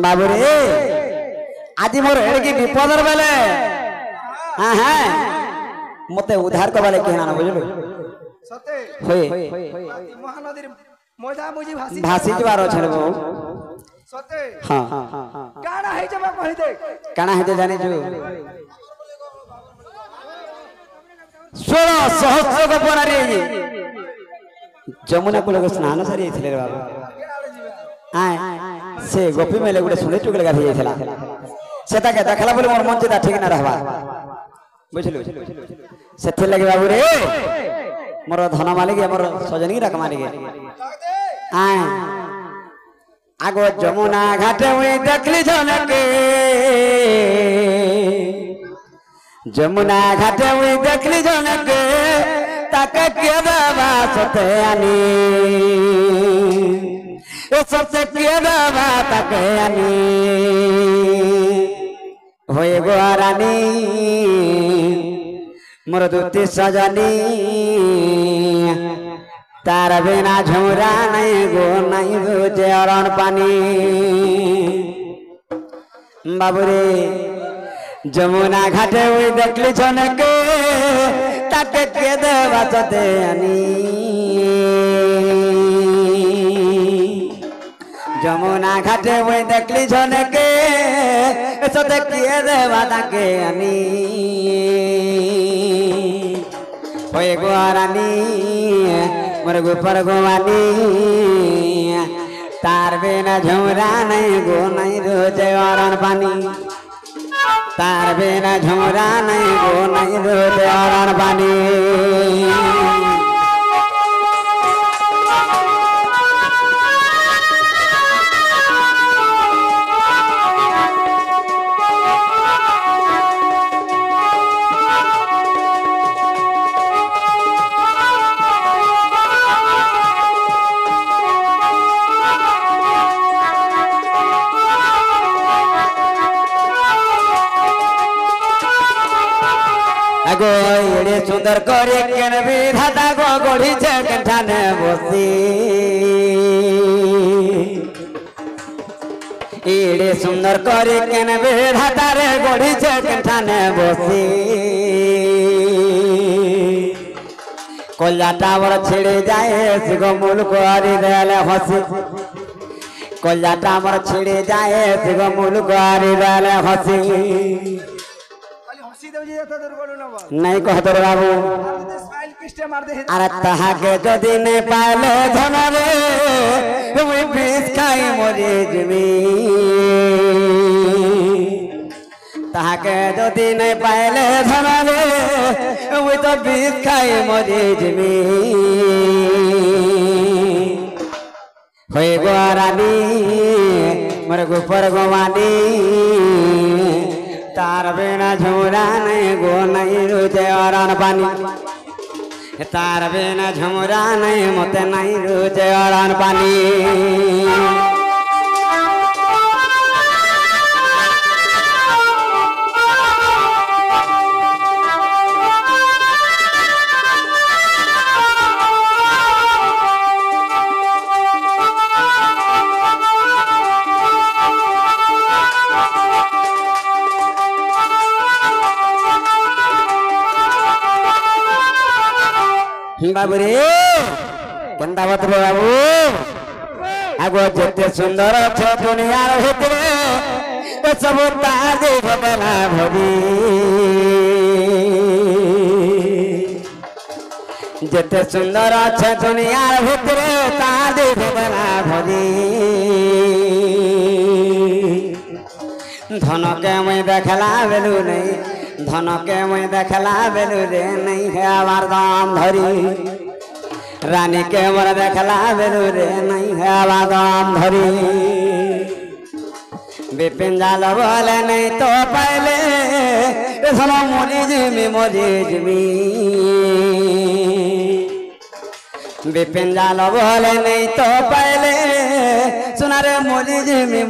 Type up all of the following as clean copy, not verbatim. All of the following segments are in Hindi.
बाबू रे आज मोर एड़की विपदर बेले हाँ हाँ मते उधार को बेले कहना ना बुझलो सते होय महानदी मजा बुझी भासी जवार छले बो सते हां काना है जब कहि दे काना है जाने जो 16 सहस्र गपना रे जमुना कुल स्नान सरी थिले रे बाबू आय से गोपी मेले गुडे सुने टुकले गाधी जाइथला सेता के देखला बोले मोर मन चिता ठीक ना रहबा बुझलु सेथे लगे बाबू रे मोर धन मालिक मोर सजनी रक मालिक आय आगो जमुना घाटे हुई देखली झलके जमुना घाटे हुई देखली झलके ताके के बाबा सते आनी ए सबसे के बाबा ताके आनी होए गो रानी मोर दूती सजनी तार बिना झुरा नहीं गो नहीं बुझे अरण पानी बाबूरे जमुना घाटे हुई देखली झनके ताके के देवा सते आनी जमुना घाटे हुई देखली झनके सते के देवा ताके आनी होए गो रानी मोर गोपर गोवानी तार बिना झुमरा नहीं गो नहीं रोजे अरण पानी तार बिना झुमरा नहीं गो नहीं रोजे अरण पानी गो एड़े सुंदर करे केन विधाता गो गोढ़ी छे कंठाने बसी एड़े सुंदर करे केन विधाता रे गोढ़ी छे कंठाने बसी कोल्ला टावर छिड़े जाए सिगो मूल को हरी देले हसी कोल्ला टावर छिड़े जाए सिगो मूल को हरी देले हसी नहीं कहते रे बाबू अरे तहा के जदि नहीं पाले धन रे तुम बीस खाई मोरी जमी तहा के जदि नहीं पाले धन रे तुम तो बीस खाई मोरी जमी होए गो रानी मोर गोपर गोवानी तार बिना झुमरा नहीं गो नहीं रुचे अरण पानी तार बिना झुमरा नहीं मते नहीं रुचे अरण पानी बाबू रे केंदा बत बाबू आगो जते सुंदर छ दुनिया भितरे ए सब ताजे भबना भरी जते सुंदर छ दुनिया भितरे ताजे भबना भरी धन के मैं देखला बेलू नहीं धन के मैं देखला बेलू रे नहीं है आवार दाम धरी रानी के मोर देखला बेलू रे नहीं है आवार दाम धरी बिपिन जाल बोले नहीं तो पहले सुनो मोरी जिमी बिपिन जाल बोले नहीं तो पहले सुना रे मोरी जिमी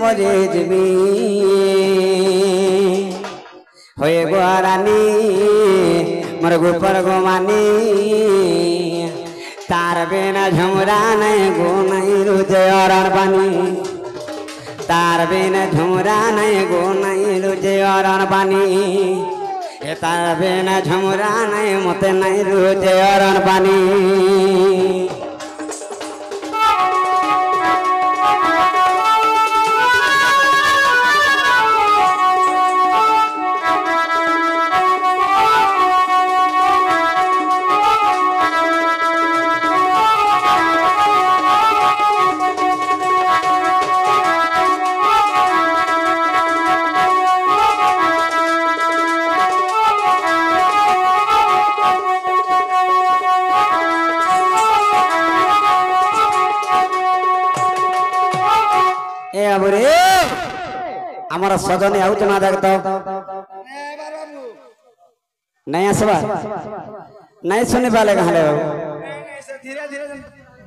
होए गो रानी मोर गोपर गोमानी तार बिना झुमरा नहीं गो नहीं रुचे अरण पानी तार बिन झुमरा नहीं गो नहीं रुझे अरण पानी तार बिन झुमरा नहीं मत नहीं रुझे अरण पानी हमारा सजने आउच ना देखता नहीं आसबा नहीं सुनी पाले कहाँ ले धीरे धीरे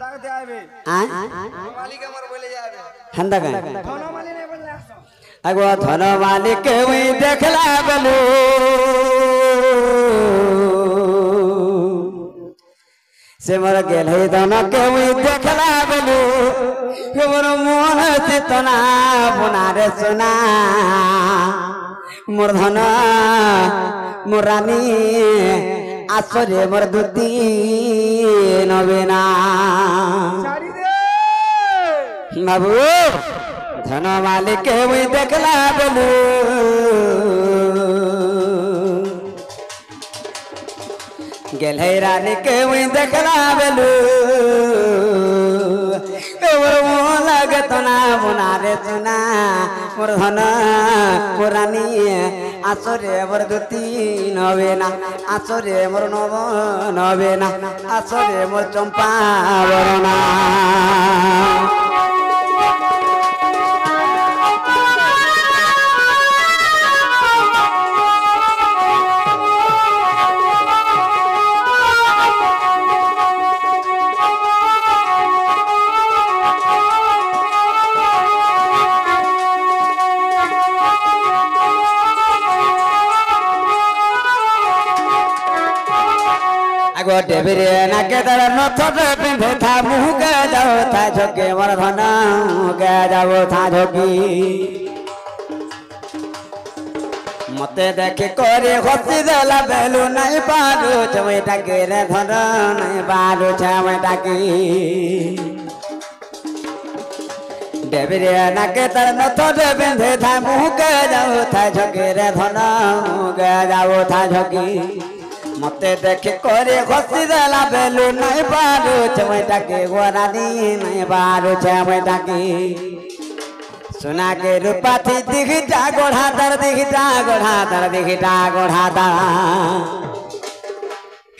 दागते आवे मालिक हमर बोले जावे हंदा का धनो मालिक नहीं बोले अगवा धनो मालिक वही देखला बलू से मर गेल है धनो के वही देखला बलू मोर मोहन चेतना बुना रे सुना मोर धन मोर रानी आसरे मोर दुती नवेना साड़ी दे बाबू धन मालिक वही देखला बोलू गेल है रानी के वही देखला बोलू लगतना बुना रे सुना मोर धन मोर रानी आसरे मोर दुती नवेना आसरे मोर नव नवेना आसरे मोर चंपा वरना गोटे बिरे ना के दर नथर पिंधे था मुँह के जाओ था झोंके मोर धन के जाओ था झोंकी मते देखे करे हसी देला बेलू नहीं पारू छमेटा के रे धन नहीं पारू छमेटा की डेबिरे ना के दर नथर पिंधे था मुँह के जाओ था झोंके रे धन के जाओ था झोंकी मते देखे करे हसी देला बेलू नहीं पारू छमेटा के गोरानी नहीं पारू छमेटा की सुना के रूपा थी दिखता गोढ़ा दर दिखता गोढ़ा दर दिखता गोढ़ा दर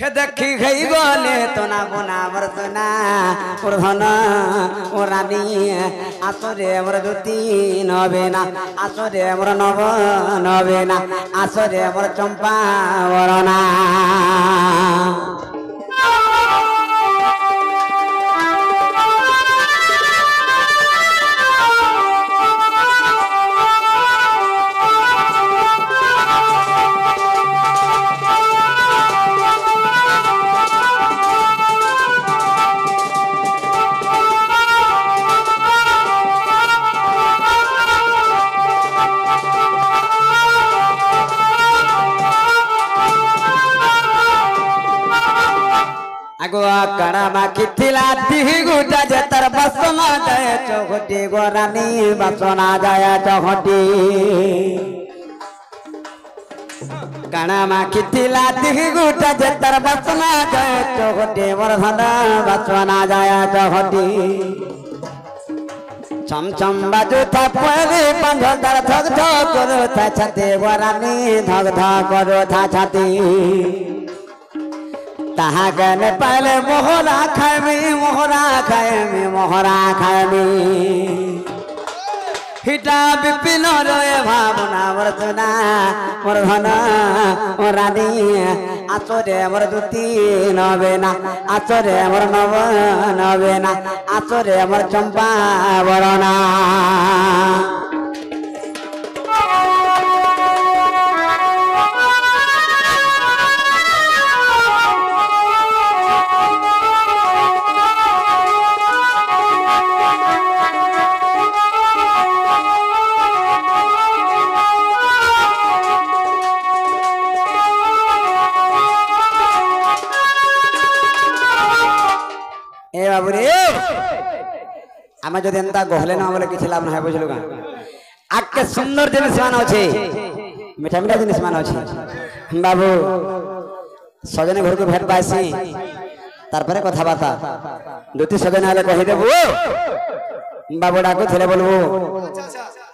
हे देखी गई बोले तो ना बुना मर सुना मोर धन मोर रानी आसरे मोर दुती नवेना आसरे मोर नव नवेना आसरे मोर चंपा वरना अगुआ कड़ामा किथिला दिही गुटा जे तर बसना जाए चौखटी गोरानी बसना जाए चौखटी कड़ामा किथिला दिही गुटा जे तर बसना जाए चौखटी वरधन बसना जाए चौखटी चम चम बाजू था पहले बंधो दर धक धक करो था छते गोरानी धक धक करो था छती तहा गने पहले मोहरा खाएमी मोहरा खाएमी मोहरा खाएमी हिटा बिपिन रे भावना मोर सुना मोर धन मोर रानी आसरे मोर दुती नवेना आसरे मोर नव नवेना आसरे मोर चंपा वरना এ বাবু রে আমি যদি এন্তা গহলে না বলে কিছু লাভ না বুঝলু গা আজকে সুন্দর জিনিস মান আছে মিঠা মিঠা জিনিস মান আছে বাবু সজনে ঘরকে ভেট পাইছি তারপরে কথাবার্তা দুটি সজনে হলে কহি দেবো বাবু ডাকু ছেলে বলবো আচ্ছা আচ্ছা